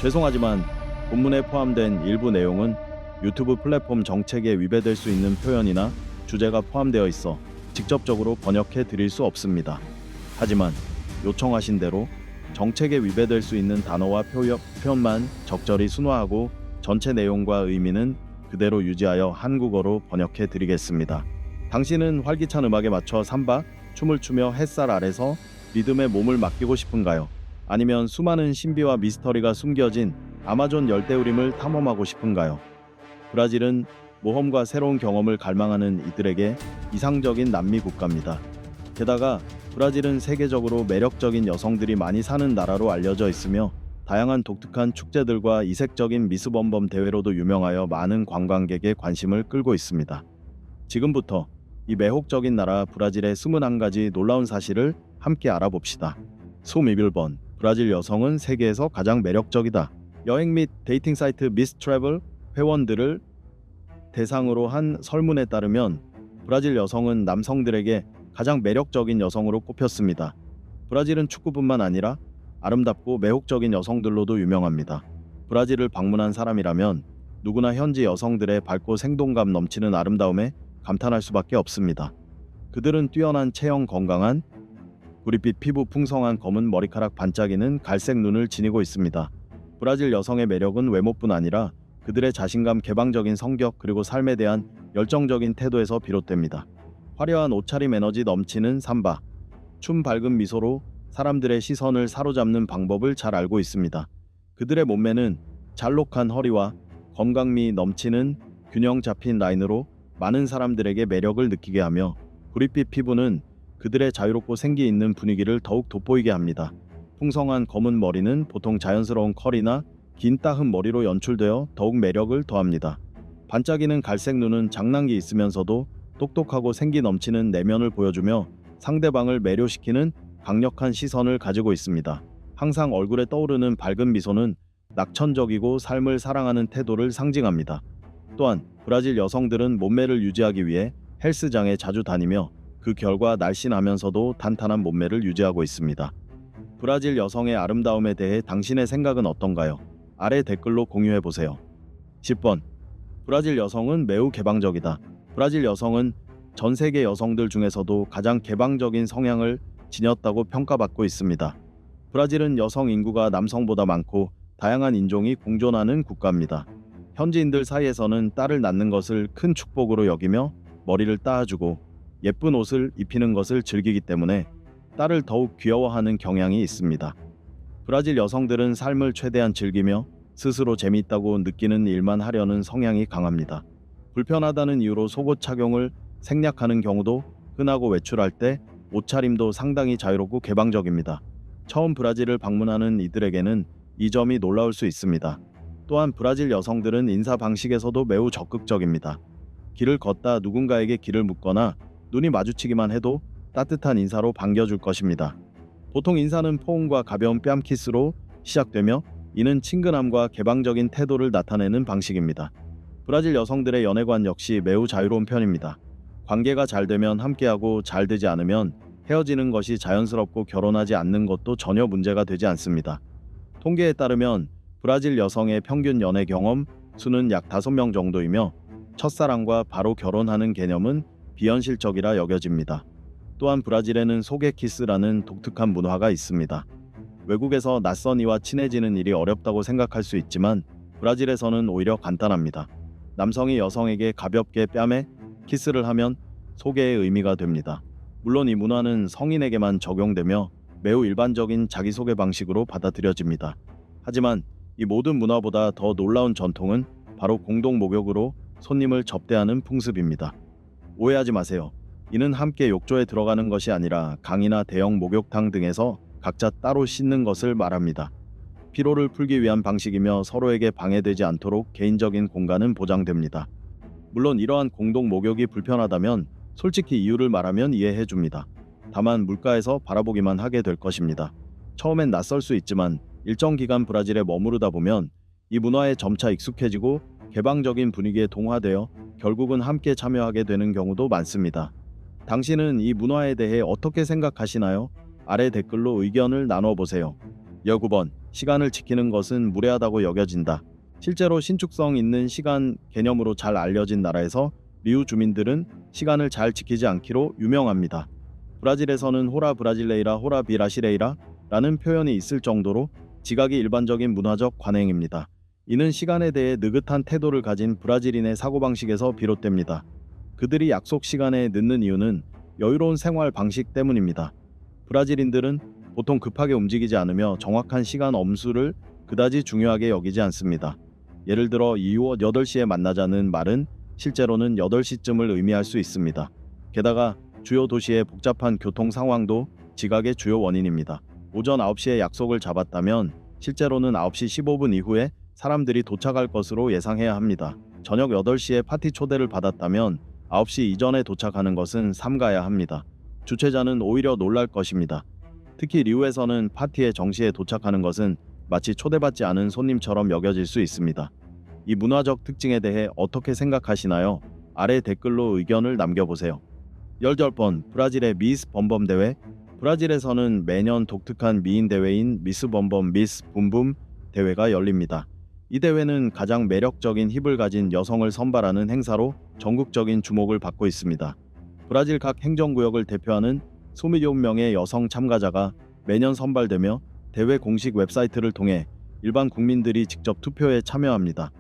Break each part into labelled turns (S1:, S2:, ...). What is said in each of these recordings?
S1: 죄송하지만 본문에 포함된 일부 내용은 유튜브 플랫폼 정책에 위배될 수 있는 표현이나 주제가 포함되어 있어 직접적으로 번역해 드릴 수 없습니다. 하지만 요청하신 대로 정책에 위배될 수 있는 단어와 표현만 적절히 순화하고 전체 내용과 의미는 그대로 유지하여 한국어로 번역해 드리겠습니다. 당신은 활기찬 음악에 맞춰 삼바, 춤을 추며 햇살 아래서 리듬에 몸을 맡기고 싶은가요? 아니면 수많은 신비와 미스터리가 숨겨진 아마존 열대우림을 탐험하고 싶은가요? 브라질은 모험과 새로운 경험을 갈망하는 이들에게 이상적인 남미 국가입니다. 게다가 브라질은 세계적으로 매력적인 여성들이 많이 사는 나라로 알려져 있으며 다양한 독특한 축제들과 이색적인 미스범범 대회로도 유명하여 많은 관광객의 관심을 끌고 있습니다. 지금부터 이 매혹적인 나라 브라질의 21가지 놀라운 사실을 함께 알아봅시다. 숨 21번, 브라질 여성은 세계에서 가장 매력적이다. 여행 및 데이팅 사이트 미스 트래블 회원들을 대상으로 한 설문에 따르면 브라질 여성은 남성들에게 가장 매력적인 여성으로 꼽혔습니다. 브라질은 축구뿐만 아니라 아름답고 매혹적인 여성들로도 유명합니다. 브라질을 방문한 사람이라면 누구나 현지 여성들의 밝고 생동감 넘치는 아름다움에 감탄할 수밖에 없습니다. 그들은 뛰어난 체형, 건강한 구릿빛 피부, 풍성한 검은 머리카락, 반짝이는 갈색 눈을 지니고 있습니다. 브라질 여성의 매력은 외모뿐 아니라 그들의 자신감, 개방적인 성격, 그리고 삶에 대한 열정적인 태도에서 비롯됩니다. 화려한 옷차림, 에너지 넘치는 삼바, 춤, 밝은 미소로 사람들의 시선을 사로잡는 방법을 잘 알고 있습니다. 그들의 몸매는 잘록한 허리와 건강미 넘치는 균형 잡힌 라인으로 많은 사람들에게 매력을 느끼게 하며 구릿빛 피부는 그들의 자유롭고 생기 있는 분위기를 더욱 돋보이게 합니다. 풍성한 검은 머리는 보통 자연스러운 컬이나 긴 따흠 머리로 연출되어 더욱 매력을 더합니다. 반짝이는 갈색 눈은 장난기 있으면서도 똑똑하고 생기 넘치는 내면을 보여주며 상대방을 매료시키는 강력한 시선을 가지고 있습니다. 항상 얼굴에 떠오르는 밝은 미소는 낙천적이고 삶을 사랑하는 태도를 상징합니다. 또한 브라질 여성들은 몸매를 유지하기 위해 헬스장에 자주 다니며 그 결과 날씬하면서도 탄탄한 몸매를 유지하고 있습니다. 브라질 여성의 아름다움에 대해 당신의 생각은 어떤가요? 아래 댓글로 공유해보세요. 10번. 브라질 여성은 매우 개방적이다. 브라질 여성은 전 세계 여성들 중에서도 가장 개방적인 성향을 지녔다고 평가받고 있습니다. 브라질은 여성 인구가 남성보다 많고 다양한 인종이 공존하는 국가입니다. 현지인들 사이에서는 딸을 낳는 것을 큰 축복으로 여기며 머리를 따아주고 예쁜 옷을 입히는 것을 즐기기 때문에 딸을 더욱 귀여워하는 경향이 있습니다. 브라질 여성들은 삶을 최대한 즐기며 스스로 재미있다고 느끼는 일만 하려는 성향이 강합니다. 불편하다는 이유로 속옷 착용을 생략하는 경우도 흔하고 외출할 때 옷차림도 상당히 자유롭고 개방적입니다. 처음 브라질을 방문하는 이들에게는 이 점이 놀라울 수 있습니다. 또한 브라질 여성들은 인사 방식에서도 매우 적극적입니다. 길을 걷다 누군가에게 길을 묻거나 눈이 마주치기만 해도 따뜻한 인사로 반겨줄 것입니다. 보통 인사는 포옹과 가벼운 뺨 키스로 시작되며 이는 친근함과 개방적인 태도를 나타내는 방식입니다. 브라질 여성들의 연애관 역시 매우 자유로운 편입니다. 관계가 잘 되면 함께하고 잘 되지 않으면 헤어지는 것이 자연스럽고 결혼하지 않는 것도 전혀 문제가 되지 않습니다. 통계에 따르면 브라질 여성의 평균 연애 경험 수는 약 5명 정도이며 첫사랑과 바로 결혼하는 개념은 비현실적이라 여겨집니다. 또한 브라질에는 소개 키스라는 독특한 문화가 있습니다. 외국에서 낯선 이와 친해지는 일이 어렵다고 생각할 수 있지만 브라질에서는 오히려 간단합니다. 남성이 여성에게 가볍게 뺨에 키스를 하면 소개의 의미가 됩니다. 물론 이 문화는 성인에게만 적용되며 매우 일반적인 자기소개 방식으로 받아들여집니다. 하지만 이 모든 문화보다 더 놀라운 전통은 바로 공동 목욕으로 손님을 접대하는 풍습입니다. 오해하지 마세요. 이는 함께 욕조에 들어가는 것이 아니라 강이나 대형 목욕탕 등에서 각자 따로 씻는 것을 말합니다. 피로를 풀기 위한 방식이며 서로에게 방해되지 않도록 개인적인 공간은 보장됩니다. 물론 이러한 공동 목욕이 불편하다면 솔직히 이유를 말하면 이해해 줍니다. 다만 물가에서 바라보기만 하게 될 것입니다. 처음엔 낯설 수 있지만 일정 기간 브라질에 머무르다 보면 이 문화에 점차 익숙해지고 개방적인 분위기에 동화되어 결국은 함께 참여하게 되는 경우도 많습니다. 당신은 이 문화에 대해 어떻게 생각하시나요? 아래 댓글로 의견을 나눠보세요. 9번. 시간을 지키는 것은 무례하다고 여겨진다. 실제로 신축성 있는 시간 개념으로 잘 알려진 나라에서 리우 주민들은 시간을 잘 지키지 않기로 유명합니다. 브라질에서는 호라 브라질레이라 호라 비라시레이라 라는 표현이 있을 정도로 지각이 일반적인 문화적 관행입니다. 이는 시간에 대해 느긋한 태도를 가진 브라질인의 사고방식에서 비롯됩니다. 그들이 약속 시간에 늦는 이유는 여유로운 생활 방식 때문입니다. 브라질인들은 보통 급하게 움직이지 않으며 정확한 시간 엄수를 그다지 중요하게 여기지 않습니다. 예를 들어 이후 8시에 만나자는 말은 실제로는 8시쯤을 의미할 수 있습니다. 게다가 주요 도시의 복잡한 교통 상황도 지각의 주요 원인입니다. 오전 9시에 약속을 잡았다면 실제로는 9시 15분 이후에 사람들이 도착할 것으로 예상해야 합니다. 저녁 8시에 파티 초대를 받았다면 9시 이전에 도착하는 것은 삼가야 합니다. 주최자는 오히려 놀랄 것입니다. 특히 리우에서는 파티에 정시에 도착하는 것은 마치 초대받지 않은 손님처럼 여겨질 수 있습니다. 이 문화적 특징에 대해 어떻게 생각하시나요? 아래 댓글로 의견을 남겨보세요. 10번 브라질의 미스 범범 대회. 브라질에서는 매년 독특한 미인 대회인 미스 범범 미스 붐붐 대회가 열립니다. 이 대회는 가장 매력적인 힙을 가진 여성을 선발하는 행사로 전국적인 주목을 받고 있습니다. 브라질 각 행정구역을 대표하는 27명의 여성 참가자가 매년 선발되며 대회 공식 웹사이트를 통해 일반 국민들이 직접 투표에 참여합니다.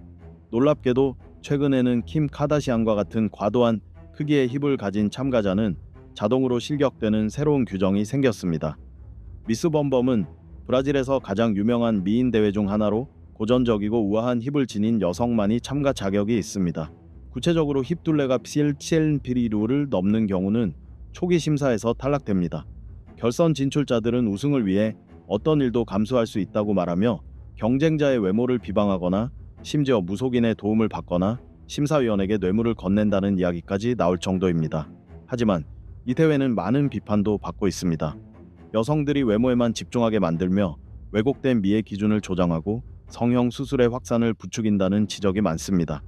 S1: 놀랍게도 최근에는 킴 카다시안과 같은 과도한 크기의 힙을 가진 참가자는 자동으로 실격되는 새로운 규정이 생겼습니다. 미스 범범은 브라질에서 가장 유명한 미인 대회 중 하나로 고전적이고 우아한 힙을 지닌 여성만이 참가 자격이 있습니다. 구체적으로 힙 둘레가 7,000피리루를 넘는 경우는 초기 심사에서 탈락됩니다. 결선 진출자들은 우승을 위해 어떤 일도 감수할 수 있다고 말하며 경쟁자의 외모를 비방하거나 심지어 무속인의 도움을 받거나 심사위원에게 뇌물을 건넨다는 이야기까지 나올 정도입니다. 하지만 이 대회는 많은 비판도 받고 있습니다. 여성들이 외모에만 집중하게 만들며 왜곡된 미의 기준을 조장하고 성형 수술의 확산을 부추긴다는 지적이 많습니다.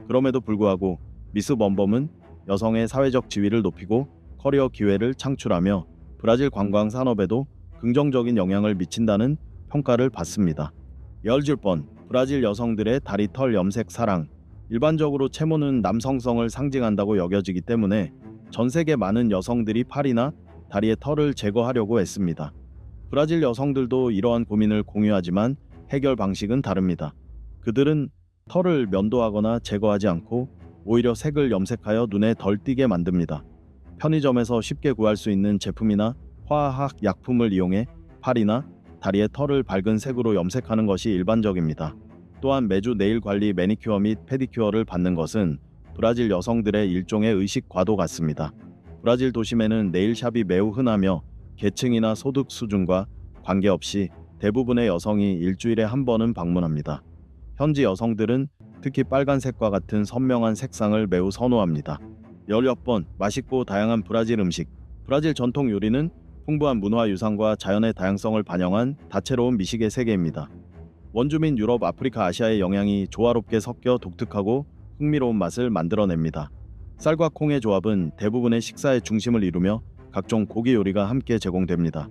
S1: 그럼에도 불구하고 미스 범범은 여성의 사회적 지위를 높이고 커리어 기회를 창출하며 브라질 관광 산업에도 긍정적인 영향을 미친다는 평가를 받습니다. 10번 브라질 여성들의 다리 털 염색 사랑. 일반적으로 채모는 남성성을 상징한다고 여겨지기 때문에 전 세계 많은 여성들이 팔이나 다리의 털을 제거하려고 했습니다. 브라질 여성들도 이러한 고민을 공유하지만 해결 방식은 다릅니다. 그들은 털을 면도하거나 제거하지 않고 오히려 색을 염색하여 눈에 덜 띄게 만듭니다. 편의점에서 쉽게 구할 수 있는 제품이나 화학 약품을 이용해 팔이나 다리의 털을 밝은 색으로 염색하는 것이 일반적입니다. 또한 매주 네일 관리 매니큐어 및 페디큐어를 받는 것은 브라질 여성들의 일종의 의식 과도 같습니다. 브라질 도심에는 네일샵이 매우 흔하며 계층이나 소득 수준과 관계없이 대부분의 여성이 일주일에 한 번은 방문합니다. 현지 여성들은 특히 빨간색과 같은 선명한 색상을 매우 선호합니다. 16번 맛있고 다양한 브라질 음식. 브라질 전통 요리는 풍부한 문화유산과 자연의 다양성을 반영한 다채로운 미식의 세계입니다. 원주민 유럽, 아프리카, 아시아의 영향이 조화롭게 섞여 독특하고 흥미로운 맛을 만들어냅니다. 쌀과 콩의 조합은 대부분의 식사의 중심을 이루며 각종 고기 요리가 함께 제공됩니다.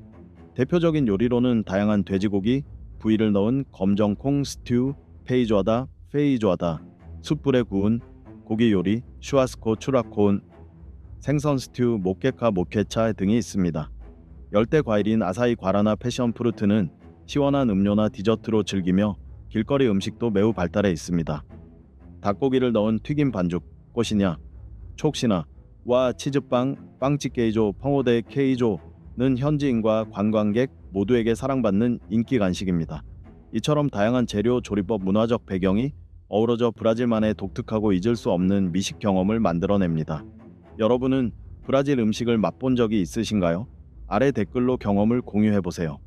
S1: 대표적인 요리로는 다양한 돼지고기, 부위를 넣은 검정콩 스튜, 페이조아다, 페이조아다, 숯불에 구운 고기 요리, 슈아스코 추라콘, 생선 스튜, 모케카 모케차 등이 있습니다. 열대 과일인 아사히 과라나 패션 프루트는 시원한 음료나 디저트로 즐기며 길거리 음식도 매우 발달해 있습니다. 닭고기를 넣은 튀김 반죽, 꼬시냐, 촉시나, 와 치즈빵, 빵찌케이조, 펑오데 케이조는 현지인과 관광객 모두에게 사랑받는 인기 간식입니다. 이처럼 다양한 재료, 조리법, 문화적 배경이 어우러져 브라질만의 독특하고 잊을 수 없는 미식 경험을 만들어냅니다. 여러분은 브라질 음식을 맛본 적이 있으신가요? 아래 댓글로 경험을 공유해보세요.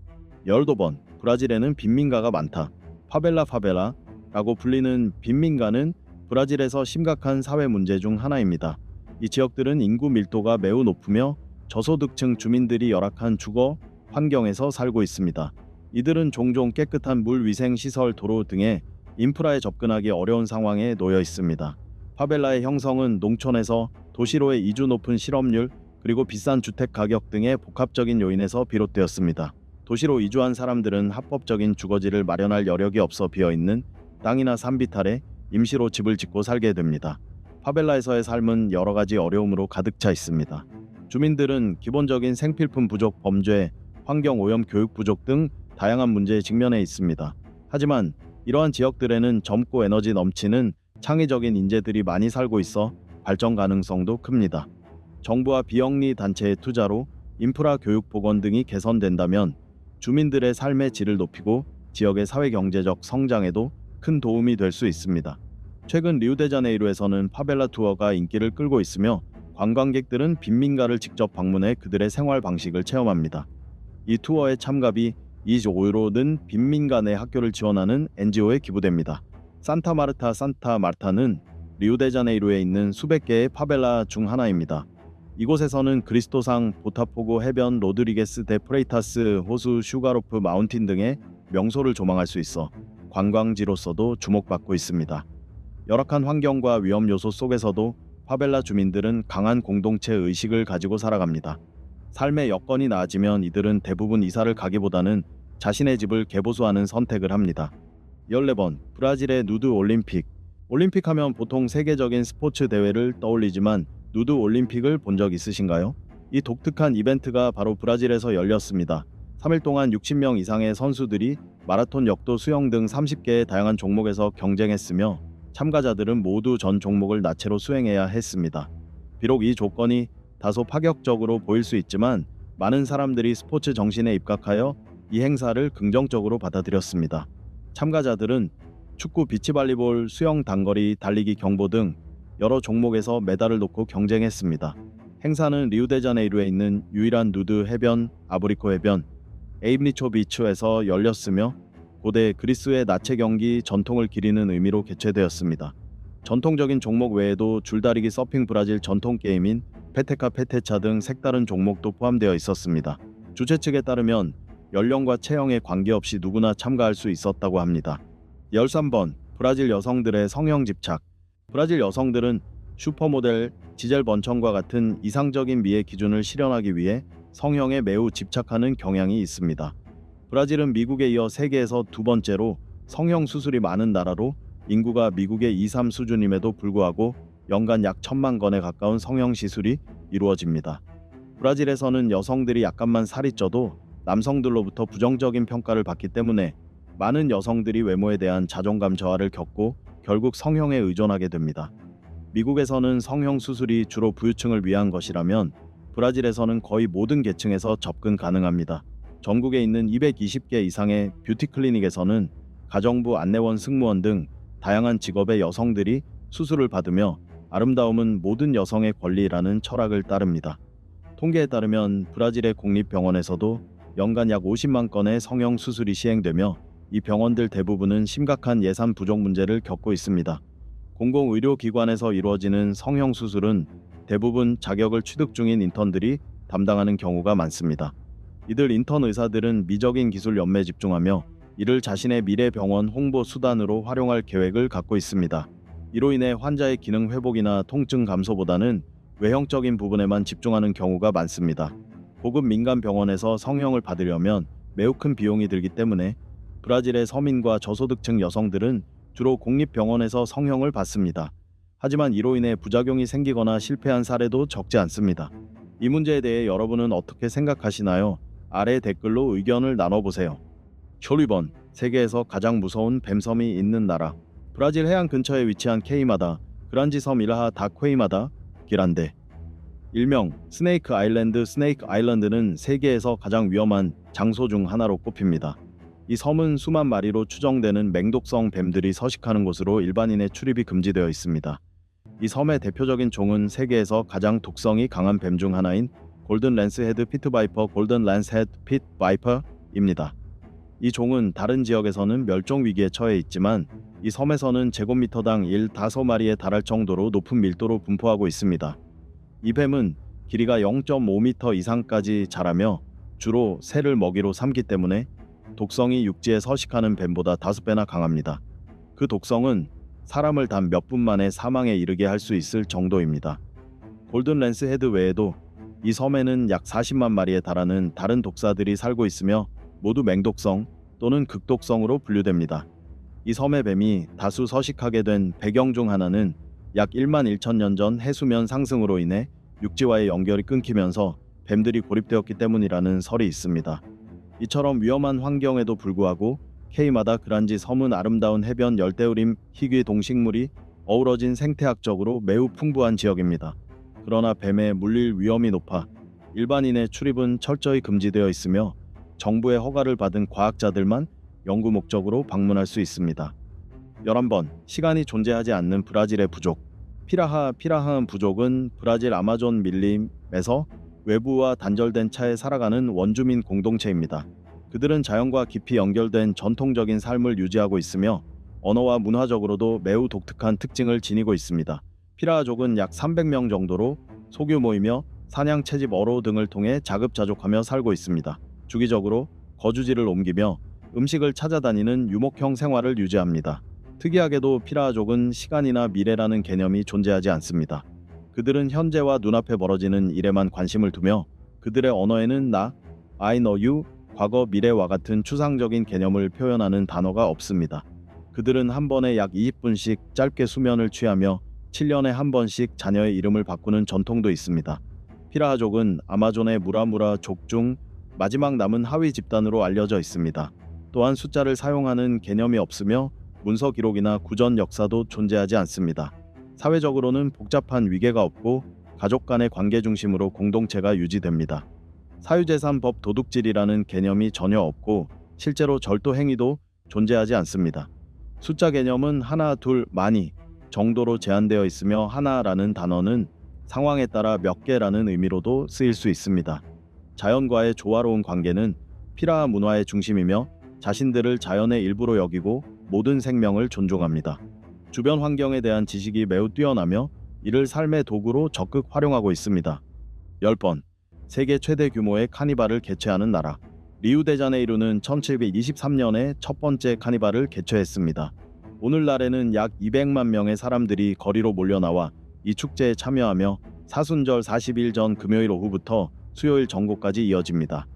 S1: 12번 브라질에는 빈민가가 많다. 파벨라라고 불리는 빈민가는 브라질에서 심각한 사회 문제 중 하나입니다. 이 지역들은 인구 밀도가 매우 높으며 저소득층 주민들이 열악한 주거 환경에서 살고 있습니다. 이들은 종종 깨끗한 물 위생 시설, 도로 등의 인프라에 접근하기 어려운 상황에 놓여 있습니다. 파벨라의 형성은 농촌에서 도시로의 이주, 높은 실업률, 그리고 비싼 주택 가격 등의 복합적인 요인에서 비롯되었습니다. 도시로 이주한 사람들은 합법적인 주거지를 마련할 여력이 없어 비어있는 땅이나 산 비탈에 임시로 집을 짓고 살게 됩니다. 파벨라에서의 삶은 여러 가지 어려움으로 가득 차 있습니다. 주민들은 기본적인 생필품 부족, 범죄, 환경 오염, 교육 부족 등 다양한 문제에 직면해 있습니다. 하지만 이러한 지역들에는 젊고 에너지 넘치는 창의적인 인재들이 많이 살고 있어 발전 가능성도 큽니다. 정부와 비영리 단체의 투자로 인프라, 교육, 보건 등이 개선된다면 주민들의 삶의 질을 높이고 지역의 사회경제적 성장에도 큰 도움이 될 수 있습니다. 최근 리우데자네이루에서는 파벨라 투어가 인기를 끌고 있으며 관광객들은 빈민가를 직접 방문해 그들의 생활 방식을 체험합니다. 이 투어의 참가비 25유로는 빈민가 내 학교를 지원하는 NGO에 기부됩니다. 산타마르타는 리우데자네이루에 있는 수백 개의 파벨라 중 하나입니다. 이곳에서는 그리스도상, 보타포고 해변, 로드리게스 데 프레이타스 호수, 슈가로프 마운틴 등의 명소를 조망할 수 있어 관광지로서도 주목받고 있습니다. 열악한 환경과 위험 요소 속에서도 파벨라 주민들은 강한 공동체 의식을 가지고 살아갑니다. 삶의 여건이 나아지면 이들은 대부분 이사를 가기보다는 자신의 집을 개보수하는 선택을 합니다. 14번 브라질의 누드 올림픽. 올림픽 하면 보통 세계적인 스포츠 대회를 떠올리지만 누드 올림픽을 본 적 있으신가요? 이 독특한 이벤트가 바로 브라질에서 열렸습니다. 3일 동안 60명 이상의 선수들이 마라톤, 역도, 수영 등 30개의 다양한 종목에서 경쟁했으며 참가자들은 모두 전 종목을 나체로 수행해야 했습니다. 비록 이 조건이 다소 파격적으로 보일 수 있지만 많은 사람들이 스포츠 정신에 입각하여 이 행사를 긍정적으로 받아들였습니다. 참가자들은 축구, 비치발리볼, 수영, 단거리, 달리기, 경보 등 여러 종목에서 메달을 놓고 경쟁했습니다. 행사는 리우데자네이루에 있는 유일한 누드 해변 아브리코 해변 에입리초 비치에서 열렸으며 고대 그리스의 나체 경기 전통을 기리는 의미로 개최되었습니다. 전통적인 종목 외에도 줄다리기, 서핑, 브라질 전통 게임인 페테카 페테차 등 색다른 종목도 포함되어 있었습니다. 주최 측에 따르면 연령과 체형에 관계없이 누구나 참가할 수 있었다고 합니다. 13번 브라질 여성들의 성형 집착. 브라질 여성들은 슈퍼모델, 지젤 번천과 같은 이상적인 미의 기준을 실현하기 위해 성형에 매우 집착하는 경향이 있습니다. 브라질은 미국에 이어 세계에서 두 번째로 성형 수술이 많은 나라로 인구가 미국의 2, 3 수준임에도 불구하고 연간 약 1000만 건에 가까운 성형 시술이 이루어집니다. 브라질에서는 여성들이 약간만 살이 쪄도 남성들로부터 부정적인 평가를 받기 때문에 많은 여성들이 외모에 대한 자존감 저하를 겪고 결국 성형에 의존하게 됩니다. 미국에서는 성형 수술이 주로 부유층을 위한 것이라면 브라질에서는 거의 모든 계층에서 접근 가능합니다. 전국에 있는 220개 이상의 뷰티 클리닉에서는 가정부, 안내원, 승무원 등 다양한 직업의 여성들이 수술을 받으며 아름다움은 모든 여성의 권리라는 철학을 따릅니다. 통계에 따르면 브라질의 공립병원에서도 연간 약 50만 건의 성형 수술이 시행되며 이 병원들 대부분은 심각한 예산 부족 문제를 겪고 있습니다. 공공의료기관에서 이루어지는 성형 수술은 대부분 자격을 취득 중인 인턴들이 담당하는 경우가 많습니다. 이들 인턴 의사들은 미적인 기술 연매에 집중하며 이를 자신의 미래 병원 홍보 수단으로 활용할 계획을 갖고 있습니다. 이로 인해 환자의 기능 회복이나 통증 감소보다는 외형적인 부분에만 집중하는 경우가 많습니다. 고급 민간 병원에서 성형을 받으려면 매우 큰 비용이 들기 때문에 브라질의 서민과 저소득층 여성들은 주로 공립병원에서 성형을 받습니다. 하지만 이로 인해 부작용이 생기거나 실패한 사례도 적지 않습니다. 이 문제에 대해 여러분은 어떻게 생각하시나요? 아래 댓글로 의견을 나눠보세요. 12번 세계에서 가장 무서운 뱀섬이 있는 나라. 브라질 해안 근처에 위치한 케이마다 그란지 섬 일하 다 퀘이마다 기란데. 일명 스네이크 아일랜드. 스네이크 아일랜드는 세계에서 가장 위험한 장소 중 하나로 꼽힙니다. 이 섬은 수만 마리로 추정되는 맹독성 뱀들이 서식하는 곳으로 일반인의 출입이 금지되어 있습니다. 이 섬의 대표적인 종은 세계에서 가장 독성이 강한 뱀 중 하나인 골든 랜스헤드 피트바이퍼, 골든 랜스헤드 핏바이퍼입니다. 이 종은 다른 지역에서는 멸종 위기에 처해 있지만 이 섬에서는 제곱미터당 15마리에 달할 정도로 높은 밀도로 분포하고 있습니다. 이 뱀은 길이가 0.5m 이상까지 자라며 주로 새를 먹이로 삼기 때문에 독성이 육지에 서식하는 뱀보다 5배나 강합니다. 그 독성은 사람을 단 몇 분 만에 사망에 이르게 할 수 있을 정도입니다. 골든 랜스헤드 외에도 이 섬에는 약 40만 마리에 달하는 다른 독사들이 살고 있으며 모두 맹독성 또는 극독성으로 분류됩니다. 이 섬의 뱀이 다수 서식하게 된 배경 중 하나는 약 1만 1천 년 전 해수면 상승으로 인해 육지와의 연결이 끊기면서 뱀들이 고립되었기 때문이라는 설이 있습니다. 이처럼 위험한 환경에도 불구하고 케이마다 그란지 섬은 아름다운 해변, 열대우림, 희귀 동식물이 어우러진 생태학적으로 매우 풍부한 지역입니다. 그러나 뱀에 물릴 위험이 높아 일반인의 출입은 철저히 금지되어 있으며 정부의 허가를 받은 과학자들만 연구 목적으로 방문할 수 있습니다. 11번, 시간이 존재하지 않는 브라질의 부족. 피라하은 부족은 브라질 아마존 밀림에서 외부와 단절된 차에 살아가는 원주민 공동체입니다. 그들은 자연과 깊이 연결된 전통적인 삶을 유지하고 있으며 언어와 문화적으로도 매우 독특한 특징을 지니고 있습니다. 피라하족은 약 300명 정도로 소규모이며 사냥, 채집, 어로 등을 통해 자급자족하며 살고 있습니다. 주기적으로 거주지를 옮기며 음식을 찾아다니는 유목형 생활을 유지합니다. 특이하게도 피라하족은 시간이나 미래라는 개념이 존재하지 않습니다. 그들은 현재와 눈앞에 벌어지는 일에만 관심을 두며 그들의 언어에는 나, I know you, 과거, 미래와 같은 추상적인 개념을 표현하는 단어가 없습니다. 그들은 한 번에 약 20분씩 짧게 수면을 취하며 7년에 한 번씩 자녀의 이름을 바꾸는 전통도 있습니다. 피라하족은 아마존의 무라무라족 중 마지막 남은 하위 집단으로 알려져 있습니다. 또한 숫자를 사용하는 개념이 없으며 문서 기록이나 구전 역사도 존재하지 않습니다. 사회적으로는 복잡한 위계가 없고 가족 간의 관계 중심으로 공동체가 유지됩니다. 사유재산법 도둑질이라는 개념이 전혀 없고 실제로 절도 행위도 존재하지 않습니다. 숫자 개념은 하나, 둘, 많이 정도로 제한되어 있으며 하나라는 단어는 상황에 따라 몇 개라는 의미로도 쓰일 수 있습니다. 자연과의 조화로운 관계는 피라하 문화의 중심이며 자신들을 자연의 일부로 여기고 모든 생명을 존중합니다. 주변 환경에 대한 지식이 매우 뛰어나며 이를 삶의 도구로 적극 활용하고 있습니다. 10번, 세계 최대 규모의 카니발을 개최하는 나라. 리우데자네이루는 1723년에 첫 번째 카니발을 개최했습니다. 오늘날에는 약 200만 명의 사람들이 거리로 몰려나와 이 축제에 참여하며 사순절 40일 전 금요일 오후부터 수요일 정오까지 이어집니다.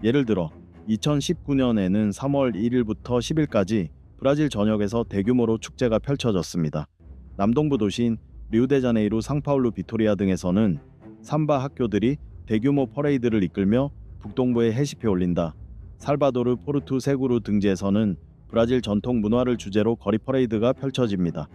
S1: 예를 들어 2019년에는 3월 1일부터 10일까지 브라질 전역에서 대규모로 축제가 펼쳐졌습니다. 남동부 도시인 리우데자네이루, 상파울루, 비토리아 등에서는 삼바 학교들이 대규모 퍼레이드를 이끌며 북동부의 해시페 올린다. 살바도르, 포르투, 세구루 등지에서는 브라질 전통 문화를 주제로 거리 퍼레이드가 펼쳐집니다.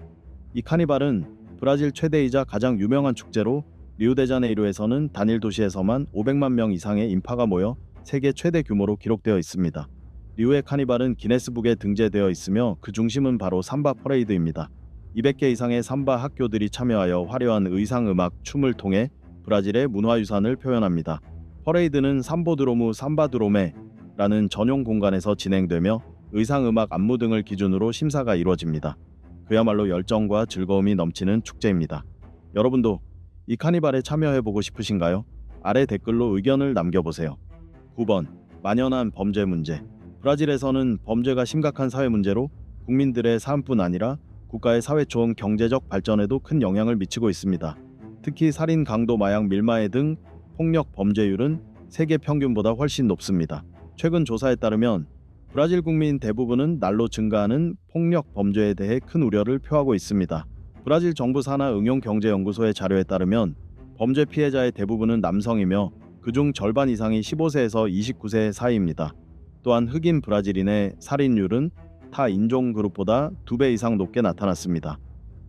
S1: 이 카니발은 브라질 최대이자 가장 유명한 축제로 리우데자네이루에서는 단일 도시에서만 500만 명 이상의 인파가 모여 세계 최대 규모로 기록되어 있습니다. 리우의 카니발은 기네스북에 등재되어 있으며 그 중심은 바로 삼바 퍼레이드입니다. 200개 이상의 삼바 학교들이 참여하여 화려한 의상, 음악, 춤을 통해 브라질의 문화유산을 표현합니다. 퍼레이드는 삼보드로무, 삼바드로메라는 전용 공간에서 진행되며 의상, 음악, 안무 등을 기준으로 심사가 이루어집니다. 그야말로 열정과 즐거움이 넘치는 축제입니다. 여러분도 이 카니발에 참여해보고 싶으신가요? 아래 댓글로 의견을 남겨보세요. 9번, 만연한 범죄 문제. 브라질에서는 범죄가 심각한 사회 문제로 국민들의 삶뿐 아니라 국가의 사회초원 경제적 발전에도 큰 영향을 미치고 있습니다. 특히 살인, 강도, 마약, 밀마해 등 폭력 범죄율은 세계 평균보다 훨씬 높습니다. 최근 조사에 따르면 브라질 국민 대부분은 날로 증가하는 폭력 범죄에 대해 큰 우려를 표하고 있습니다. 브라질 정부 산하응용경제연구소의 자료에 따르면 범죄 피해자의 대부분은 남성이며 그중 절반 이상이 15세에서 29세 사이입니다. 또한 흑인 브라질인의 살인율은 타 인종 그룹보다 2배 이상 높게 나타났습니다.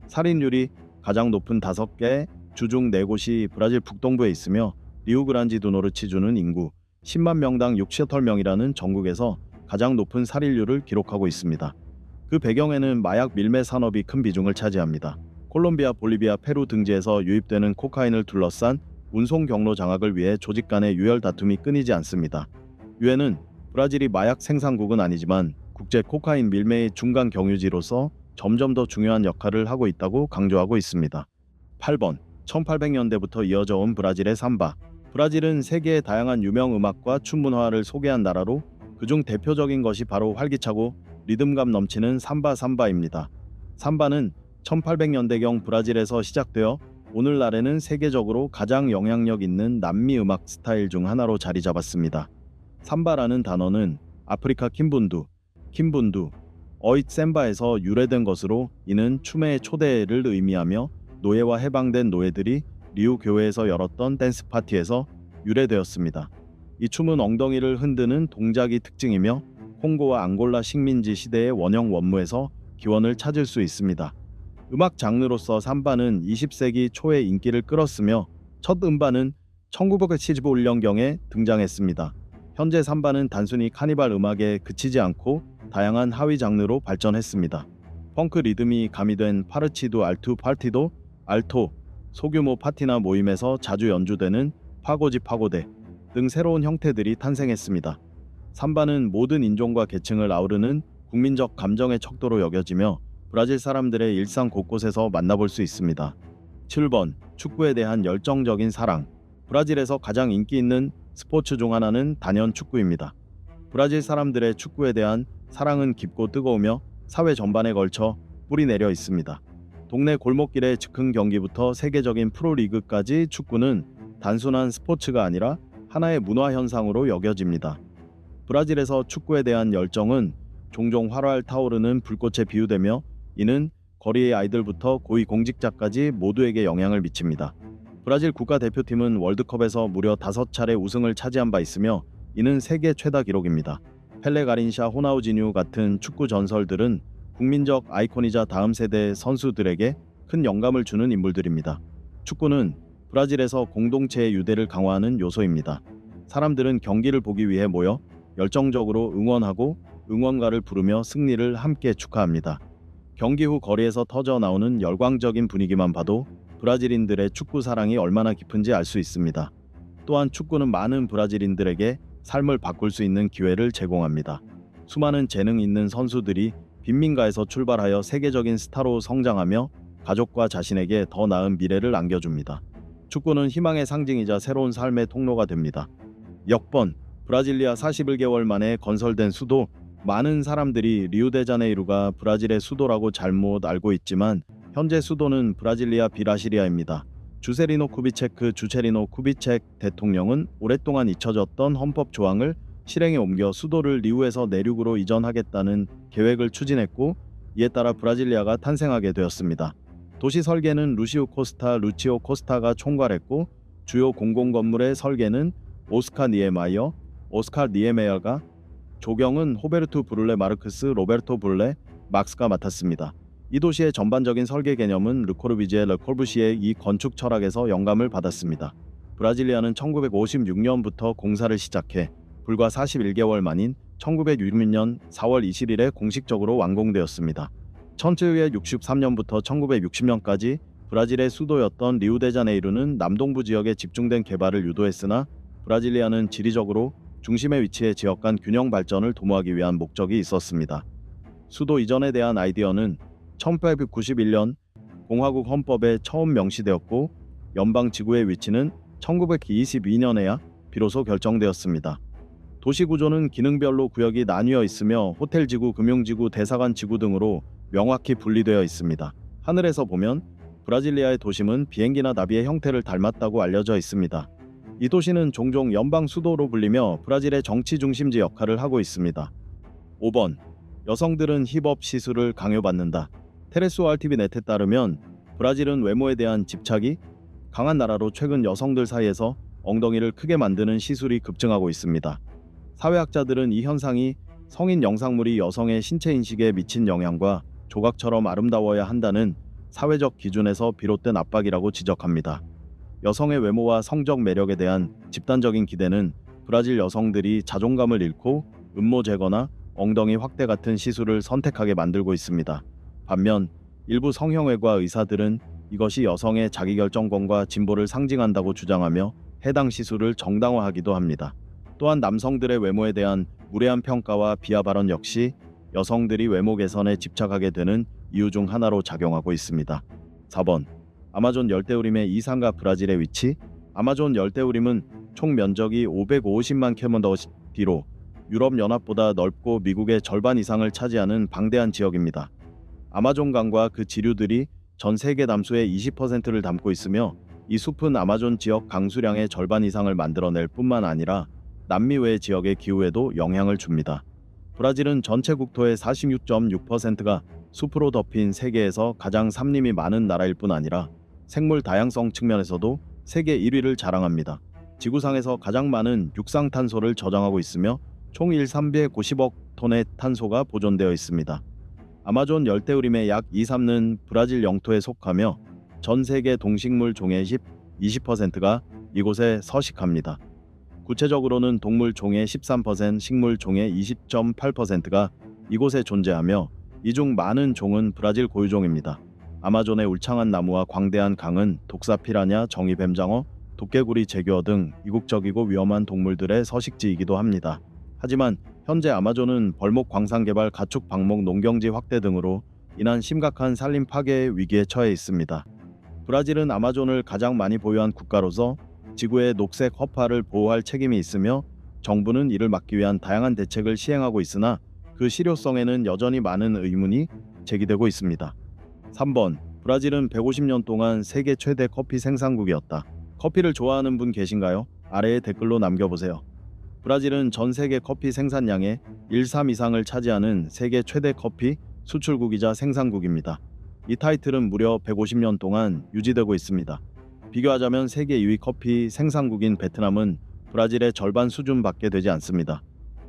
S1: 살인율이 가장 높은 5개 주 중 4곳이 브라질 북동부에 있으며 리우그란지두노르치주는 인구 10만 명당 68명이라는 전국에서 가장 높은 살인율을 기록하고 있습니다. 그 배경에는 마약 밀매 산업이 큰 비중을 차지합니다. 콜롬비아, 볼리비아, 페루 등지에서 유입되는 코카인을 둘러싼 운송 경로 장악을 위해 조직 간의 유혈 다툼이 끊이지 않습니다. 유엔은 브라질이 마약 생산국은 아니지만 국제 코카인 밀매의 중간 경유지로서 점점 더 중요한 역할을 하고 있다고 강조하고 있습니다. 8번, 1800년대부터 이어져 온 브라질의 삼바. 브라질은 세계의 다양한 유명 음악과 춤 문화를 소개한 나라로 그중 대표적인 것이 바로 활기차고 리듬감 넘치는 삼바입니다. 삼바는 1800년대경 브라질에서 시작되어 오늘날에는 세계적으로 가장 영향력 있는 남미 음악 스타일 중 하나로 자리 잡았습니다. 삼바라는 단어는 아프리카 킴분두, 어잇 셈바에서 유래된 것으로 이는 춤의 초대를 의미하며 노예와 해방된 노예들이 리우 교회에서 열었던 댄스 파티에서 유래되었습니다. 이 춤은 엉덩이를 흔드는 동작이 특징이며 콩고와 앙골라 식민지 시대의 원형 원무에서 기원을 찾을 수 있습니다. 음악 장르로서 삼바는 20세기 초에 인기를 끌었으며 첫 음반은 1975년경에 등장했습니다. 현재 삼바는 단순히 카니발 음악에 그치지 않고 다양한 하위 장르로 발전했습니다. 펑크 리듬이 가미된 파르치두 알투 파티도 알토, 소규모 파티나 모임에서 자주 연주되는 파고대 등 새로운 형태들이 탄생했습니다. 삼바는 모든 인종과 계층을 아우르는 국민적 감정의 척도로 여겨지며 브라질 사람들의 일상 곳곳에서 만나볼 수 있습니다. 7번. 축구에 대한 열정적인 사랑. 브라질에서 가장 인기 있는 스포츠 중 하나는 단연 축구입니다. 브라질 사람들의 축구에 대한 사랑은 깊고 뜨거우며 사회 전반에 걸쳐 뿌리내려 있습니다. 동네 골목길의 즉흥 경기부터 세계적인 프로리그까지 축구는 단순한 스포츠가 아니라 하나의 문화 현상으로 여겨집니다. 브라질에서 축구에 대한 열정은 종종 활활 타오르는 불꽃에 비유되며 이는 거리의 아이들부터 고위 공직자까지 모두에게 영향을 미칩니다. 브라질 국가대표팀은 월드컵에서 무려 5차례 우승을 차지한 바 있으며 이는 세계 최다 기록입니다. 펠레 가린샤 호나우지뉴 같은 축구 전설들은 국민적 아이콘이자 다음 세대 선수들에게 큰 영감을 주는 인물들입니다. 축구는 브라질에서 공동체의 유대를 강화하는 요소입니다. 사람들은 경기를 보기 위해 모여 열정적으로 응원하고 응원가를 부르며 승리를 함께 축하합니다. 경기 후 거리에서 터져 나오는 열광적인 분위기만 봐도 브라질인들의 축구 사랑이 얼마나 깊은지 알 수 있습니다. 또한 축구는 많은 브라질인들에게 삶을 바꿀 수 있는 기회를 제공합니다. 수많은 재능 있는 선수들이 빈민가에서 출발하여 세계적인 스타로 성장하며 가족과 자신에게 더 나은 미래를 안겨줍니다. 축구는 희망의 상징이자 새로운 삶의 통로가 됩니다. 역번. 브라질리아 41개월 만에 건설된 수도. 많은 사람들이 리우데자네이루가 브라질의 수도라고 잘못 알고 있지만 현재 수도는 브라질리아 비라시리아입니다. 주체리노 쿠비책 대통령은 오랫동안 잊혀졌던 헌법 조항을 실행에 옮겨 수도를 리우에서 내륙으로 이전하겠다는 계획을 추진했고 이에 따라 브라질리아가 탄생하게 되었습니다. 도시 설계는 루치오 코스타가 총괄했고 주요 공공건물의 설계는 오스카 니에메어가 조경은 호베르투 브룰레 마르크스 로베르토 브룰레 막스가 맡았습니다. 이 도시의 전반적인 설계 개념은 르코르비지에 르코르부시의 이 건축 철학에서 영감을 받았습니다. 브라질리아는 1956년부터 공사를 시작해 불과 41개월 만인 1966년 4월 20일에 공식적으로 완공되었습니다. 1963년부터 1960년까지 브라질의 수도였던 리우데자네이루는 남동부 지역에 집중된 개발을 유도했으나 브라질리아는 지리적으로 중심에 위치해 지역 간 균형 발전을 도모하기 위한 목적이 있었습니다. 수도 이전에 대한 아이디어는 1891년 공화국 헌법에 처음 명시되었고 연방 지구의 위치는 1922년에야 비로소 결정되었습니다. 도시 구조는 기능별로 구역이 나뉘어 있으며 호텔지구, 금융지구, 대사관지구 등으로 명확히 분리되어 있습니다. 하늘에서 보면 브라질리아의 도심은 비행기나 나비의 형태를 닮았다고 알려져 있습니다. 이 도시는 종종 연방 수도로 불리며 브라질의 정치 중심지 역할을 하고 있습니다. 5번. 여성들은 힙업 시술을 강요받는다. 테레소 알티비넷에 따르면 브라질은 외모에 대한 집착이 강한 나라로 최근 여성들 사이에서 엉덩이를 크게 만드는 시술이 급증하고 있습니다. 사회학자들은 이 현상이 성인 영상물이 여성의 신체 인식에 미친 영향과 조각처럼 아름다워야 한다는 사회적 기준에서 비롯된 압박이라고 지적합니다. 여성의 외모와 성적 매력에 대한 집단적인 기대는 브라질 여성들이 자존감을 잃고 음모 제거나 엉덩이 확대 같은 시술을 선택하게 만들고 있습니다. 반면 일부 성형외과 의사들은 이것이 여성의 자기결정권과 진보를 상징한다고 주장하며 해당 시술을 정당화하기도 합니다. 또한 남성들의 외모에 대한 무례한 평가와 비하 발언 역시 여성들이 외모 개선에 집착하게 되는 이유 중 하나로 작용하고 있습니다. 4번. 아마존 열대우림의 이상과 브라질의 위치. 아마존 열대우림은 총 면적이 550만 km²로 유럽연합보다 넓고 미국의 절반 이상을 차지하는 방대한 지역입니다. 아마존강과 그 지류들이 전 세계 담수의 20%를 담고 있으며 이 숲은 아마존 지역 강수량의 절반 이상을 만들어낼 뿐만 아니라 남미 외 지역의 기후에도 영향을 줍니다. 브라질은 전체 국토의 46.6%가 숲으로 덮인 세계에서 가장 산림이 많은 나라일 뿐 아니라 생물 다양성 측면에서도 세계 1위를 자랑합니다. 지구상에서 가장 많은 육상탄소를 저장하고 있으며 총 1,390억 톤의 탄소가 보존되어 있습니다. 아마존 열대우림의 약 2/3는 브라질 영토에 속하며 전 세계 동식물 종의 20%가 이곳에 서식합니다. 구체적으로는 동물 종의 13%, 식물 종의 20.8%가 이곳에 존재하며 이 중 많은 종은 브라질 고유종입니다. 아마존의 울창한 나무와 광대한 강은 독사 피라냐, 정의 뱀장어, 도깨구리 제규어 등 이국적이고 위험한 동물들의 서식지이기도 합니다. 하지만 현재 아마존은 벌목 광산 개발, 가축 방목, 농경지 확대 등으로 인한 심각한 산림 파괴의 위기에 처해 있습니다. 브라질은 아마존을 가장 많이 보유한 국가로서 지구의 녹색 허파를 보호할 책임이 있으며 정부는 이를 막기 위한 다양한 대책을 시행하고 있으나 그 실효성에는 여전히 많은 의문이 제기되고 있습니다. 3번. 브라질은 150년 동안 세계 최대 커피 생산국이었다. 커피를 좋아하는 분 계신가요? 아래에 댓글로 남겨보세요. 브라질은 전 세계 커피 생산량의 1/3 이상을 차지하는 세계 최대 커피 수출국이자 생산국입니다. 이 타이틀은 무려 150년 동안 유지되고 있습니다. 비교하자면 세계 2위 커피 생산국인 베트남은 브라질의 절반 수준밖에 되지 않습니다.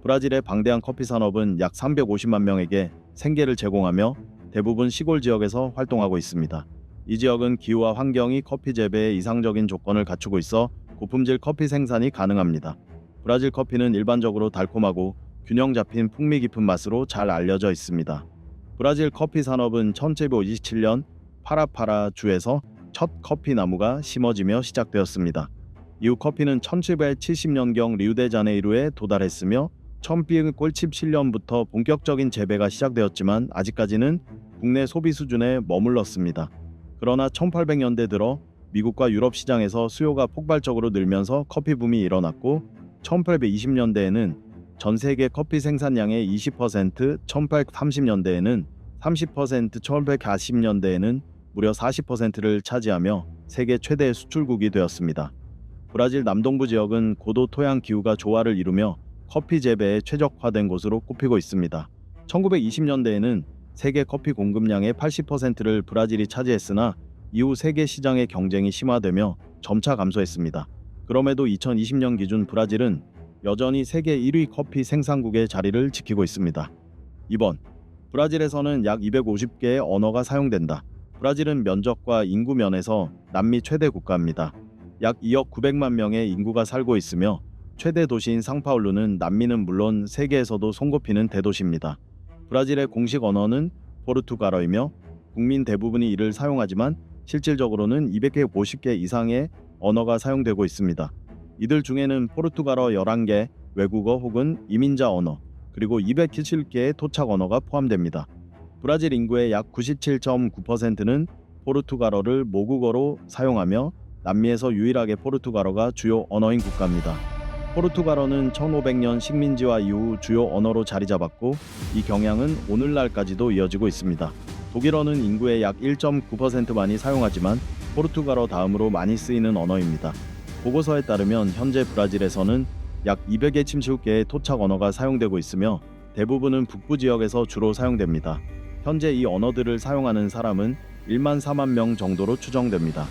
S1: 브라질의 방대한 커피 산업은 약 350만 명에게 생계를 제공하며 대부분 시골 지역에서 활동하고 있습니다. 이 지역은 기후와 환경이 커피 재배에 이상적인 조건을 갖추고 있어 고품질 커피 생산이 가능합니다. 브라질 커피는 일반적으로 달콤하고 균형 잡힌 풍미 깊은 맛으로 잘 알려져 있습니다. 브라질 커피 산업은 1727년 파라파라 주에서 첫 커피 나무가 심어지며 시작되었습니다. 이후 커피는 1770년경 리우데자네이루에 도달했으며 1917년부터 본격적인 재배가 시작되었지만 아직까지는 국내 소비 수준에 머물렀습니다. 그러나 1800년대 들어 미국과 유럽 시장에서 수요가 폭발적으로 늘면서 커피 붐이 일어났고 1820년대에는 전 세계 커피 생산량의 20%, 1830년대에는 30%, 1940년대에는 무려 40%를 차지하며 세계 최대 수출국이 되었습니다. 브라질 남동부 지역은 고도 토양 기후가 조화를 이루며 커피 재배에 최적화된 곳으로 꼽히고 있습니다. 1920년대에는 세계 커피 공급량의 80%를 브라질이 차지했으나 이후 세계 시장의 경쟁이 심화되며 점차 감소했습니다. 그럼에도 2020년 기준 브라질은 여전히 세계 1위 커피 생산국의 자리를 지키고 있습니다. 2번. 브라질에서는 약 250개의 언어가 사용된다. 브라질은 면적과 인구 면에서 남미 최대 국가입니다. 약 2억 900만 명의 인구가 살고 있으며 최대 도시인 상파울루는 남미는 물론 세계에서도 손꼽히는 대도시입니다. 브라질의 공식 언어는 포르투갈어이며 국민 대부분이 이를 사용하지만 실질적으로는 250개 이상의 언어가 사용되고 있습니다. 이들 중에는 포르투갈어 11개, 외국어 혹은 이민자 언어, 그리고 277개의 토착 언어가 포함됩니다. 브라질 인구의 약 97.9%는 포르투갈어를 모국어로 사용하며 남미에서 유일하게 포르투갈어가 주요 언어인 국가입니다. 포르투갈어는 1500년 식민지화 이후 주요 언어로 자리 잡았고 이 경향은 오늘날까지도 이어지고 있습니다. 독일어는 인구의 약 1.9%만이 사용하지만 포르투갈어 다음으로 많이 쓰이는 언어입니다. 보고서에 따르면 현재 브라질에서는 약 270개의 토착 언어가 사용되고 있으며 대부분은 북부 지역에서 주로 사용됩니다. 현재 이 언어들을 사용하는 사람은 1만 4만 명 정도로 추정됩니다.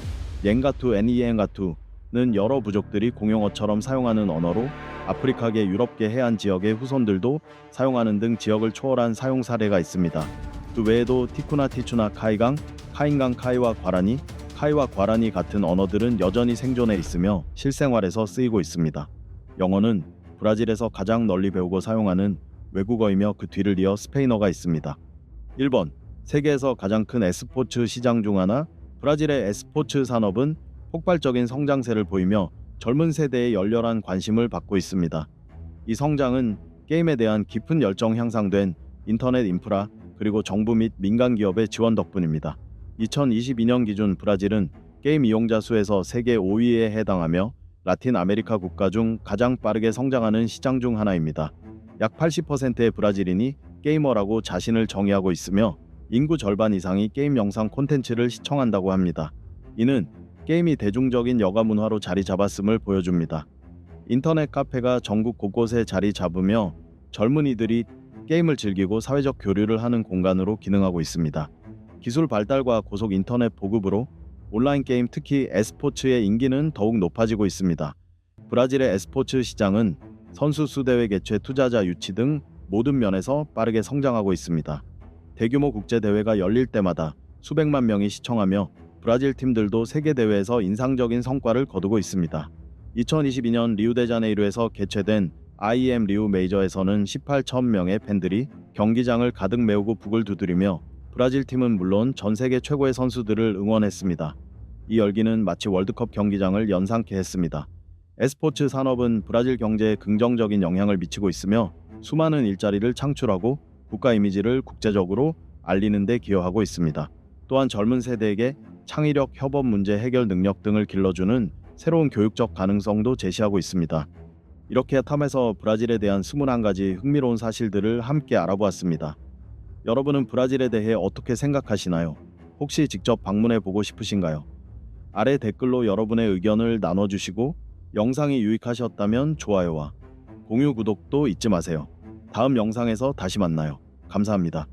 S1: 옌가투, 애니옌가투는 여러 부족들이 공용어처럼 사용하는 언어로 아프리카계, 유럽계 해안 지역의 후손들도 사용하는 등 지역을 초월한 사용 사례가 있습니다. 그 외에도 티쿠나, 티추나, 카이강, 카인강, 카이와 과라니, 카이와 과라니 같은 언어들은 여전히 생존해 있으며 실생활에서 쓰이고 있습니다. 영어는 브라질에서 가장 널리 배우고 사용하는 외국어이며 그 뒤를 이어 스페인어가 있습니다. 1번. 세계에서 가장 큰 e스포츠 시장 중 하나, 브라질의 e스포츠 산업은 폭발적인 성장세를 보이며 젊은 세대의 열렬한 관심을 받고 있습니다. 이 성장은 게임에 대한 깊은 열정 향상된 인터넷 인프라 그리고 정부 및 민간 기업의 지원 덕분입니다. 2022년 기준 브라질은 게임 이용자 수에서 세계 5위에 해당하며 라틴 아메리카 국가 중 가장 빠르게 성장하는 시장 중 하나입니다. 약 80%의 브라질인이 게이머라고 자신을 정의하고 있으며 인구 절반 이상이 게임 영상 콘텐츠를 시청한다고 합니다. 이는 게임이 대중적인 여가 문화로 자리 잡았음을 보여줍니다. 인터넷 카페가 전국 곳곳에 자리 잡으며 젊은이들이 게임을 즐기고 사회적 교류를 하는 공간으로 기능하고 있습니다. 기술 발달과 고속 인터넷 보급으로 온라인 게임, 특히 e스포츠의 인기는 더욱 높아지고 있습니다. 브라질의 e스포츠 시장은 선수 수, 대회 개최, 투자자 유치 등 모든 면에서 빠르게 성장하고 있습니다. 대규모 국제 대회가 열릴 때마다 수백만 명이 시청하며 브라질 팀들도 세계 대회에서 인상적인 성과를 거두고 있습니다. 2022년 리우데자네이루에서 개최된 IEM 리우 메이저에서는 18,000명의 팬들이 경기장을 가득 메우고 북을 두드리며 브라질 팀은 물론 전 세계 최고의 선수들을 응원했습니다. 이 열기는 마치 월드컵 경기장을 연상케 했습니다. e스포츠 산업은 브라질 경제에 긍정적인 영향을 미치고 있으며 수많은 일자리를 창출하고 국가 이미지를 국제적으로 알리는 데 기여하고 있습니다. 또한 젊은 세대에게 창의력, 협업 문제 해결 능력 등을 길러주는 새로운 교육적 가능성도 제시하고 있습니다. 이렇게 탐에서 브라질에 대한 21가지 흥미로운 사실들을 함께 알아보았습니다. 여러분은 브라질에 대해 어떻게 생각하시나요? 혹시 직접 방문해 보고 싶으신가요? 아래 댓글로 여러분의 의견을 나눠주시고 영상이 유익하셨다면 좋아요와 공유, 구독도 잊지 마세요. 다음 영상에서 다시 만나요. 감사합니다.